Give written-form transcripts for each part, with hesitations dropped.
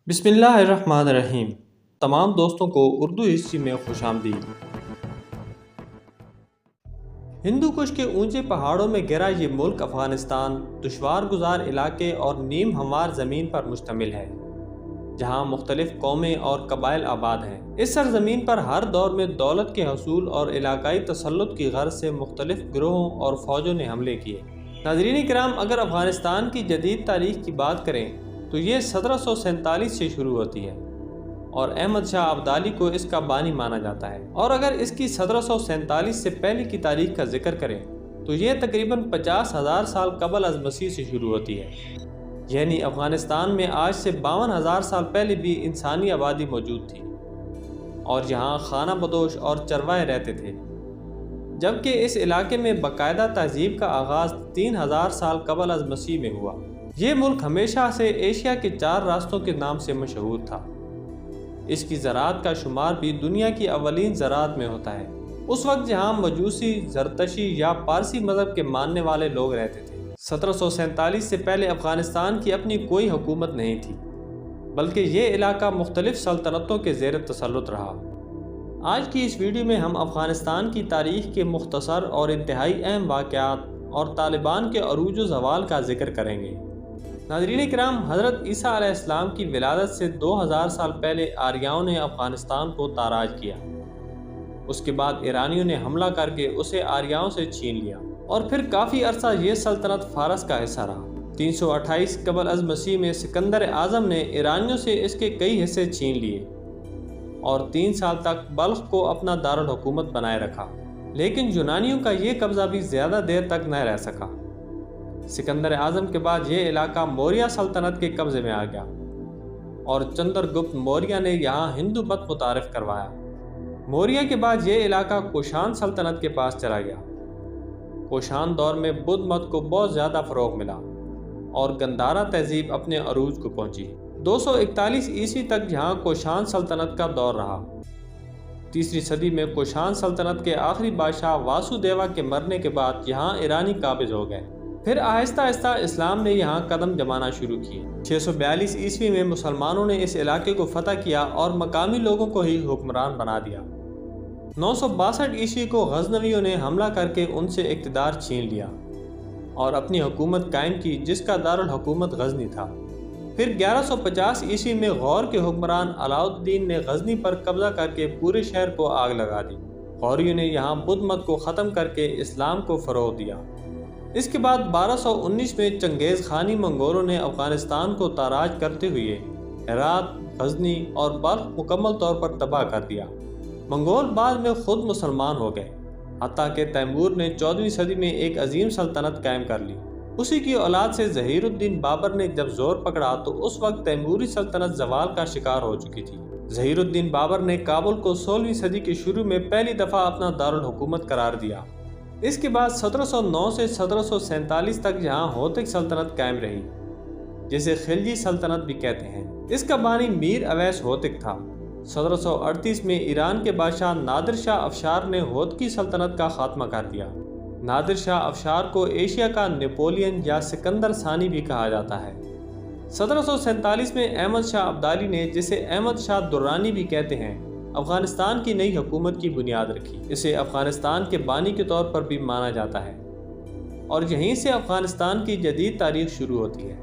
بسم اللہ الرحمن الرحیم۔ تمام دوستوں کو اردو ہسٹری میں خوش آمدید۔ ہندو کش کے اونچے پہاڑوں میں گھرا یہ ملک افغانستان دشوار گزار علاقے اور نیم ہموار زمین پر مشتمل ہے، جہاں مختلف قومیں اور قبائل آباد ہیں۔ اس سرزمین پر ہر دور میں دولت کے حصول اور علاقائی تسلط کی غرض سے مختلف گروہوں اور فوجوں نے حملے کیے۔ ناظرین کرام، اگر افغانستان کی جدید تاریخ کی بات کریں تو یہ 1747 سے شروع ہوتی ہے اور احمد شاہ ابدالی کو اس کا بانی مانا جاتا ہے، اور اگر اس کی 1747 سے پہلے کی تاریخ کا ذکر کریں تو یہ تقریباً 50,000 سال قبل از مسیح سے شروع ہوتی ہے، یعنی افغانستان میں آج سے 52,000 سال پہلے بھی انسانی آبادی موجود تھی اور یہاں خانہ بدوش اور چروائے رہتے تھے، جبکہ اس علاقے میں باقاعدہ تہذیب کا آغاز 3,000 سال قبل از مسیح میں ہوا۔ یہ ملک ہمیشہ سے ایشیا کے 4 راستوں کے نام سے مشہور تھا۔ اس کی زراعت کا شمار بھی دنیا کی اولین زراعت میں ہوتا ہے۔ اس وقت جہاں مجوسی، زرتشی یا پارسی مذہب کے ماننے والے لوگ رہتے تھے۔ 1747 سے پہلے افغانستان کی اپنی کوئی حکومت نہیں تھی، بلکہ یہ علاقہ مختلف سلطنتوں کے زیر تسلط رہا۔ آج کی اس ویڈیو میں ہم افغانستان کی تاریخ کے مختصر اور انتہائی اہم واقعات اور طالبان کے عروج و زوال کا ذکر کریں گے۔ ناظرین کرام، حضرت عیسیٰ علیہ السلام کی ولادت سے 2000 سال پہلے آریاؤں نے افغانستان کو تاراج کیا۔ اس کے بعد ایرانیوں نے حملہ کر کے اسے آریاؤں سے چھین لیا، اور پھر کافی عرصہ یہ سلطنت فارس کا حصہ رہا۔ 328 قبل از مسیح میں سکندر اعظم نے ایرانیوں سے اس کے کئی حصے چھین لیے اور 3 سال تک بلخ کو اپنا دارالحکومت بنائے رکھا، لیکن یونانیوں کا یہ قبضہ بھی زیادہ دیر تک نہ رہ سکا۔ سکندر اعظم کے بعد یہ علاقہ موریہ سلطنت کے قبضے میں آ گیا اور چندر گپت موریہ نے یہاں ہندو مت متعارف کروایا۔ موریہ کے بعد یہ علاقہ کوشان سلطنت کے پاس چلا گیا۔ کوشان دور میں بدھ مت کو بہت زیادہ فروغ ملا اور گندھارا تہذیب اپنے عروج کو پہنچی۔ 241 عیسوی تک یہاں کوشان سلطنت کا دور رہا۔ 3 صدی میں کوشان سلطنت کے آخری بادشاہ واسو دیوا کے مرنے کے بعد یہاں ایرانی قابض ہو گئے۔ پھر آہستہ آہستہ اسلام نے یہاں قدم جمانا شروع کیے۔ 642 عیسوی میں مسلمانوں نے اس علاقے کو فتح کیا اور مقامی لوگوں کو ہی حکمران بنا دیا۔ 962 عیسوی کو غزنویوں نے حملہ کر کے ان سے اقتدار چھین لیا اور اپنی حکومت قائم کی، جس کا دارالحکومت غزنی تھا۔ پھر 1150 عیسوی میں غور کے حکمران علاؤ الدین نے غزنی پر قبضہ کر کے پورے شہر کو آگ لگا دی۔ غوریوں نے یہاں بدھ مت کو ختم کر کے اسلام کو فروغ دیا۔ اس کے بعد 1219 میں چنگیز خانی منگولوں نے افغانستان کو تاراج کرتے ہوئے ہرات، غزنی اور بلخ مکمل طور پر تباہ کر دیا۔ منگول بعد میں خود مسلمان ہو گئے، حتیٰ کہ تیمور نے 14ویں صدی میں ایک عظیم سلطنت قائم کر لی۔ اسی کی اولاد سے ظہیر الدین بابر نے جب زور پکڑا تو اس وقت تیموری سلطنت زوال کا شکار ہو چکی تھی۔ ظہیر الدین بابر نے کابل کو 16ویں صدی کے شروع میں پہلی دفعہ اپنا دارالحکومت قرار دیا۔ اس کے بعد 1709 سے 1747 تک یہاں ہوتک سلطنت قائم رہی، جسے خلجی سلطنت بھی کہتے ہیں۔ اس کا بانی میر اویس ہوتک تھا۔ 1738 میں ایران کے بادشاہ نادر شاہ افشار نے ہوتکی سلطنت کا خاتمہ کر دیا۔ نادر شاہ افشار کو ایشیا کا نیپولین یا سکندر ثانی بھی کہا جاتا ہے۔ 1747 میں احمد شاہ ابدالی نے، جسے احمد شاہ درانی بھی کہتے ہیں، افغانستان کی نئی حکومت کی بنیاد رکھی۔ اسے افغانستان کے بانی کے طور پر بھی مانا جاتا ہے اور یہیں سے افغانستان کی جدید تاریخ شروع ہوتی ہے۔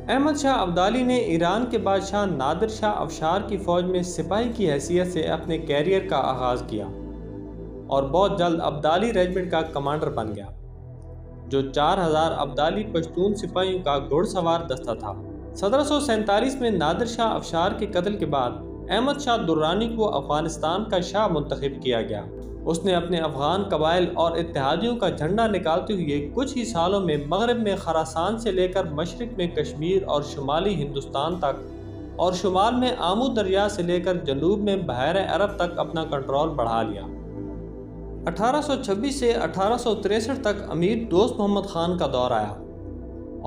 احمد شاہ ابدالی نے ایران کے بادشاہ نادر شاہ افشار کی فوج میں سپاہی کی حیثیت سے اپنے کیریئر کا آغاز کیا اور بہت جلد ابدالی ریجمنٹ کا کمانڈر بن گیا، جو 4000 ابدالی پشتون سپاہیوں کا گھڑ سوار دستہ تھا۔ 1747 میں نادر شاہ افشار کے قتل کے بعد احمد شاہ درانی کو افغانستان کا شاہ منتخب کیا گیا۔ اس نے اپنے افغان قبائل اور اتحادیوں کا جھنڈا نکالتے ہوئے کچھ ہی سالوں میں مغرب میں خراسان سے لے کر مشرق میں کشمیر اور شمالی ہندوستان تک، اور شمال میں آمو دریا سے لے کر جنوب میں بحیرہ عرب تک اپنا کنٹرول بڑھا لیا۔ 1826 سے 1863 تک امیر دوست محمد خان کا دور آیا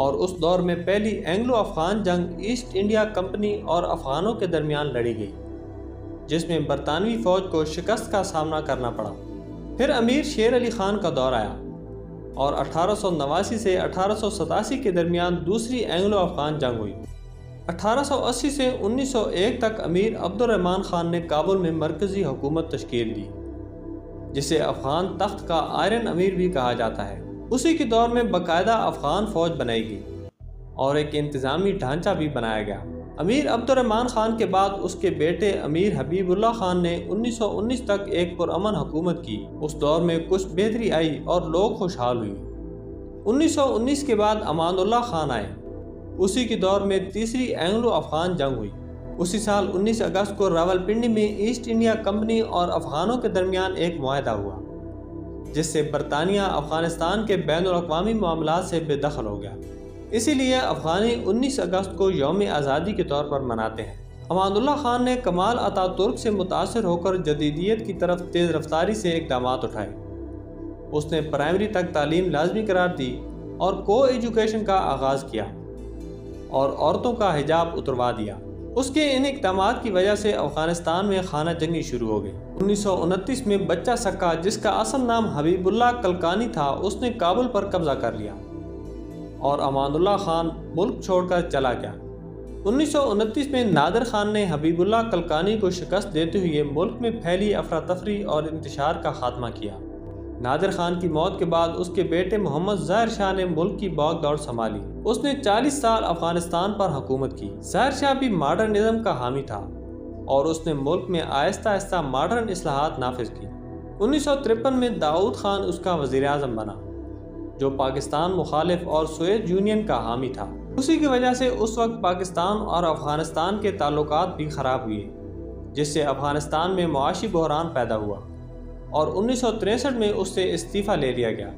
اور اس دور میں پہلی اینگلو افغان جنگ ایسٹ انڈیا کمپنی اور افغانوں کے درمیان لڑی گئی، جس میں برطانوی فوج کو شکست کا سامنا کرنا پڑا۔ پھر امیر شیر علی خان کا دور آیا اور 1889 سے 1887 کے درمیان دوسری اینگلو افغان جنگ ہوئی۔ 1880 سے 1901 تک امیر عبد الرحمن خان نے کابل میں مرکزی حکومت تشکیل دی، جسے افغان تخت کا آئرن امیر بھی کہا جاتا ہے۔ اسی کے دور میں باقاعدہ افغان فوج بنائی گئی اور ایک انتظامی ڈھانچہ بھی بنایا گیا۔ امیر عبد الرحمن خان کے بعد اس کے بیٹے امیر حبیب اللہ خان نے 1919 تک ایک پرامن حکومت کی۔ اس دور میں کچھ بہتری آئی اور لوگ خوشحال ہوئے۔ 1919 کے بعد امان اللہ خان آئے۔ اسی کے دور میں تیسری اینگلو افغان جنگ ہوئی۔ اسی سال 19 اگست کو راولپنڈی میں ایسٹ انڈیا کمپنی اور افغانوں کے درمیان ایک معاہدہ ہوا، جس سے برطانیہ افغانستان کے بین الاقوامی معاملات سے بے دخل ہو گیا۔ اسی لیے افغانی 19 اگست کو یوم آزادی کے طور پر مناتے ہیں۔ امان اللہ خان نے کمال اتا ترک سے متاثر ہو کر جدیدیت کی طرف تیز رفتاری سے اقدامات اٹھائے۔ اس نے پرائمری تک تعلیم لازمی قرار دی اور کو ایجوکیشن کا آغاز کیا اور عورتوں کا حجاب اتروا دیا۔ اس کے ان اقدامات کی وجہ سے افغانستان میں خانہ جنگی شروع ہو گئی۔ 1929 میں بچہ سکا، جس کا اصل نام حبیب اللہ کلکانی تھا، اس نے کابل پر قبضہ کر لیا اور امان اللہ خان ملک چھوڑ کر چلا گیا۔ 1929 میں نادر خان نے حبیب اللہ کلکانی کو شکست دیتے ہوئے ملک میں پھیلی افراتفری اور انتشار کا خاتمہ کیا۔ نادر خان کی موت کے بعد اس کے بیٹے محمد ظاہر شاہ نے ملک کی باغ دوڑ سنبھالی۔ اس نے 40 سال افغانستان پر حکومت کی۔ ظاہر شاہ بھی ماڈرنزم کا حامی تھا اور اس نے ملک میں آہستہ آہستہ ماڈرن اصلاحات نافذ کی۔ 1953 میں داؤد خان اس کا وزیر اعظم بنا، جو پاکستان مخالف اور سوویت یونین کا حامی تھا۔ اسی کی وجہ سے اس وقت پاکستان اور افغانستان کے تعلقات بھی خراب ہوئے، جس سے افغانستان میں معاشی بحران پیدا ہوا اور 1963 میں اس سے استعفیٰ لے لیا گیا۔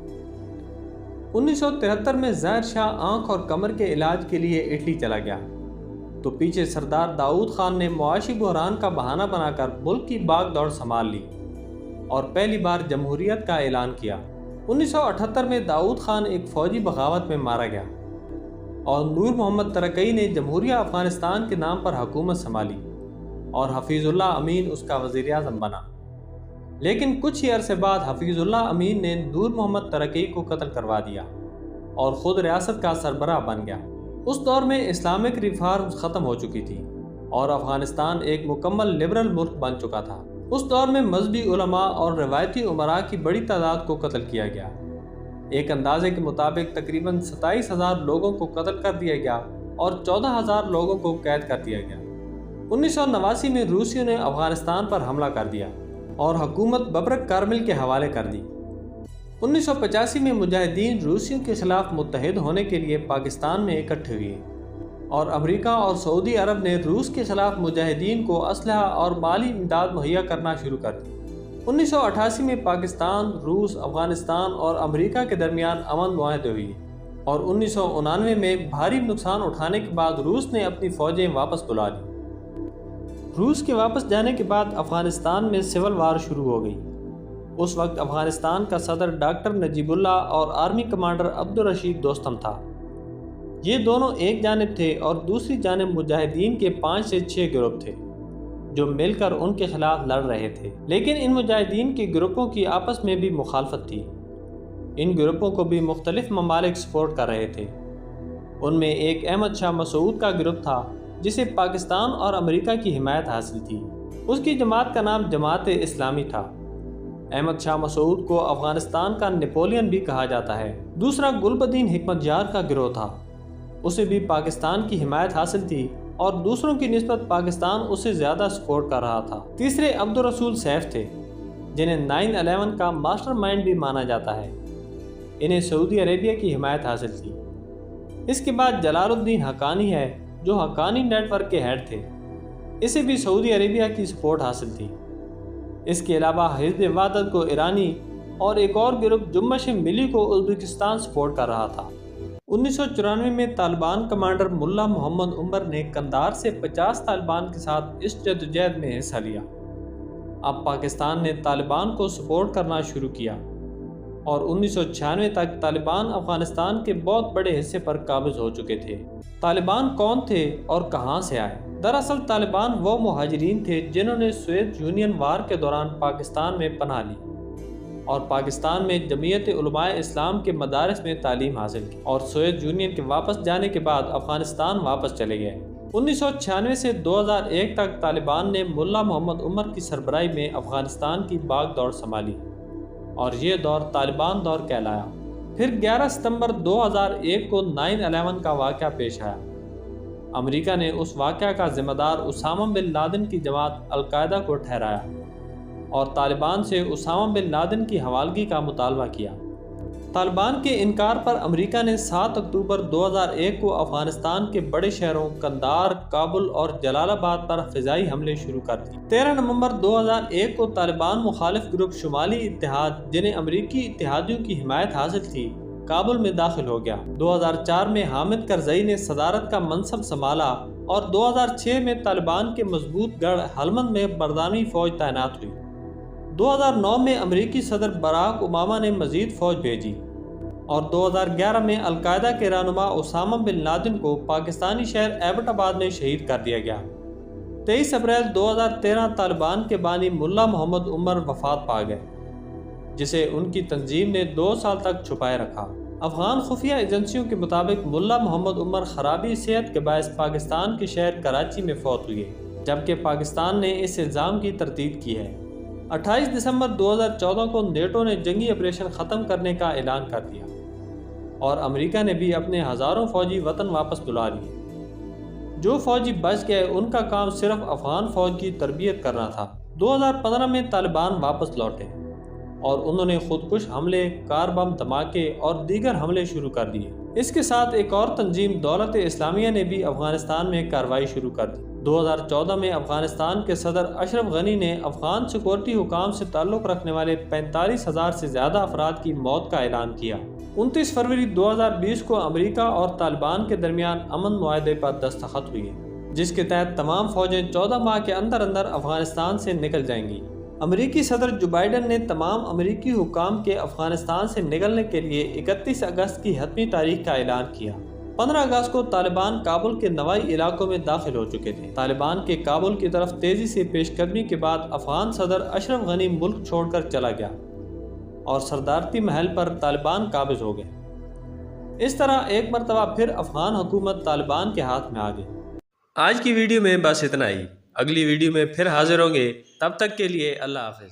1973 میں ظاہر شاہ آنکھ اور کمر کے علاج کے لیے اٹلی چلا گیا، تو پیچھے سردار داؤد خان نے معاشی بحران کا بہانہ بنا کر ملک کی باغ دوڑ سنبھال لی اور پہلی بار جمہوریت کا اعلان کیا۔ 1978 میں داؤد خان ایک فوجی بغاوت میں مارا گیا اور نور محمد ترکی نے جمہوریہ افغانستان کے نام پر حکومت سنبھالی اور حفیظ اللہ امین اس کا وزیر اعظم بنا۔ لیکن کچھ ہی عرصے بعد حفیظ اللہ امین نے نور محمد ترکی کو قتل کروا دیا اور خود ریاست کا سربراہ بن گیا۔ اس دور میں اسلامک ریفارمز ختم ہو چکی تھی اور افغانستان ایک مکمل لبرل ملک بن چکا تھا۔ اس دور میں مذہبی علماء اور روایتی امراء کی بڑی تعداد کو قتل کیا گیا۔ ایک اندازے کے مطابق تقریباً 27,000 لوگوں کو قتل کر دیا گیا اور 14,000 لوگوں کو قید کر دیا گیا۔ 1989 میں روسیوں نے افغانستان پر حملہ کر دیا اور حکومت ببرک کارمل کے حوالے کر دی۔ 1985 میں مجاہدین روسیوں کے خلاف متحد ہونے کے لیے پاکستان میں اکٹھے ہوئے اور امریکہ اور سعودی عرب نے روس کے خلاف مجاہدین کو اسلحہ اور مالی امداد مہیا کرنا شروع کر دی۔ 1988 میں پاکستان، روس، افغانستان اور امریکہ کے درمیان امن معاہدے ہوئے اور 1999 میں بھاری نقصان اٹھانے کے بعد روس نے اپنی فوجیں واپس بلا لی۔ روس کے واپس جانے کے بعد افغانستان میں سول وار شروع ہو گئی۔ اس وقت افغانستان کا صدر ڈاکٹر نجیب اللہ اور آرمی کمانڈر عبدالرشید دوستم تھا۔ یہ دونوں ایک جانب تھے اور دوسری جانب مجاہدین کے 5 سے 6 گروپ تھے جو مل کر ان کے خلاف لڑ رہے تھے، لیکن ان مجاہدین کے گروپوں کی آپس میں بھی مخالفت تھی۔ ان گروپوں کو بھی مختلف ممالک سپورٹ کر رہے تھے۔ ان میں ایک احمد شاہ مسعود کا گروپ تھا جسے پاکستان اور امریکہ کی حمایت حاصل تھی۔ اس کی جماعت کا نام جماعت اسلامی تھا۔ احمد شاہ مسعود کو افغانستان کا نیپولین بھی کہا جاتا ہے۔ دوسرا گلبدین حکمت یار کا گروہ تھا، اسے بھی پاکستان کی حمایت حاصل تھی اور دوسروں کی نسبت پاکستان اسے زیادہ سپورٹ کر رہا تھا۔ تیسرے عبدالرسول سیف تھے، جنہیں 9/11 کا ماسٹر مائنڈ بھی مانا جاتا ہے۔ انہیں سعودی عربیہ کی حمایت حاصل تھی۔ اس کے بعد جلال الدین حقانی ہے جو حقانی نیٹ ورک کے ہیڈ تھے، اسے بھی سعودی عربیہ کی سپورٹ حاصل تھی۔ اس کے علاوہ حزب وحدت کو ایرانی اور ایک اور گروپ جنبش ملی کو ازبکستان سپورٹ کر رہا تھا۔ 1994 میں طالبان کمانڈر ملا محمد عمر نے قندھار سے 50 طالبان کے ساتھ اس جدوجہد میں حصہ لیا۔ اب پاکستان نے طالبان کو سپورٹ کرنا شروع کیا اور 1996 تک طالبان افغانستان کے بہت بڑے حصے پر قابض ہو چکے تھے۔ طالبان کون تھے اور کہاں سے آئے؟ دراصل طالبان وہ مہاجرین تھے جنہوں نے سوویت یونین وار کے دوران پاکستان میں پناہ لی اور پاکستان میں جمعیت علماء اسلام کے مدارس میں تعلیم حاصل کی اور سوویت یونین کے واپس جانے کے بعد افغانستان واپس چلے گئے۔ 1996 سے 2001 تک طالبان نے ملا محمد عمر کی سربراہی میں افغانستان کی باغ دوڑ سنبھالی اور یہ دور طالبان دور کہلایا۔ پھر 11 ستمبر 2001 کو 9/11 کا واقعہ پیش آیا۔ امریکہ نے اس واقعہ کا ذمہ دار اسامہ بن لادن کی جماعت القاعدہ کو ٹھہرایا اور طالبان سے اسامہ بن لادن کی حوالگی کا مطالبہ کیا۔ طالبان کے انکار پر امریکہ نے 7 اکتوبر 2001 کو افغانستان کے بڑے شہروں قندھار، کابل اور جلال آباد پر فضائی حملے شروع کر دیے۔ 13 نومبر 2001 کو طالبان مخالف گروپ شمالی اتحاد، جنہیں امریکی اتحادیوں کی حمایت حاصل تھی، کابل میں داخل ہو گیا۔ 2004 میں حامد کرزئی نے صدارت کا منصب سنبھالا اور 2006 میں طالبان کے مضبوط گڑھ ہلمند میں برطانوی فوج تعینات ہوئی۔ 2009 میں امریکی صدر براک اوباما نے مزید فوج بھیجی اور 2011 میں القاعدہ کے رہنما اسامہ بن لادن کو پاکستانی شہر ایبٹ آباد میں شہید کر دیا گیا۔ 23 اپریل 2013 طالبان کے بانی ملا محمد عمر وفات پا گئے، جسے ان کی تنظیم نے 2 سال تک چھپائے رکھا۔ افغان خفیہ ایجنسیوں کے مطابق ملا محمد عمر خرابی صحت کے باعث پاکستان کے شہر کراچی میں فوت ہوئے، جبکہ پاکستان نے اس الزام کی تردید کی ہے۔ 28 دسمبر 2014 کو نیٹو نے جنگی آپریشن ختم کرنے کا اعلان کر دیا اور امریکہ نے بھی اپنے ہزاروں فوجی وطن واپس بلا لیے۔ جو فوجی بچ گئے ان کا کام صرف افغان فوج کی تربیت کرنا تھا۔ 2015 میں طالبان واپس لوٹے اور انہوں نے خودکش حملے، کار بم دھماکے اور دیگر حملے شروع کر دیے۔ اس کے ساتھ ایک اور تنظیم دولت اسلامیہ نے بھی افغانستان میں کارروائی شروع کر دی۔ 2014 میں افغانستان کے صدر اشرف غنی نے افغان سیکورٹی حکام سے تعلق رکھنے والے 45,000 سے زیادہ افراد کی موت کا اعلان کیا۔ 29 فروری 2020 کو امریکہ اور طالبان کے درمیان امن معاہدے پر دستخط ہوئے، جس کے تحت تمام فوجیں 14 ماہ کے اندر افغانستان سے نکل جائیں گی۔ امریکی صدر جو بائیڈن نے تمام امریکی حکام کے افغانستان سے نکلنے کے لیے 31 اگست کی حتمی تاریخ کا اعلان کیا۔ 15 اگست کو طالبان کابل کے نوائی علاقوں میں داخل ہو چکے تھے۔ طالبان کے کابل کی طرف تیزی سے پیش قدمی کے بعد افغان صدر اشرف غنی ملک چھوڑ کر چلا گیا اور صدارتی محل پر طالبان قابض ہو گئے۔ اس طرح ایک مرتبہ پھر افغان حکومت طالبان کے ہاتھ میں آ گئی۔ آج کی ویڈیو میں بس اتنا ہی۔ اگلی ویڈیو میں پھر حاضر ہوں گے، تب تک کے لیے اللہ حافظ۔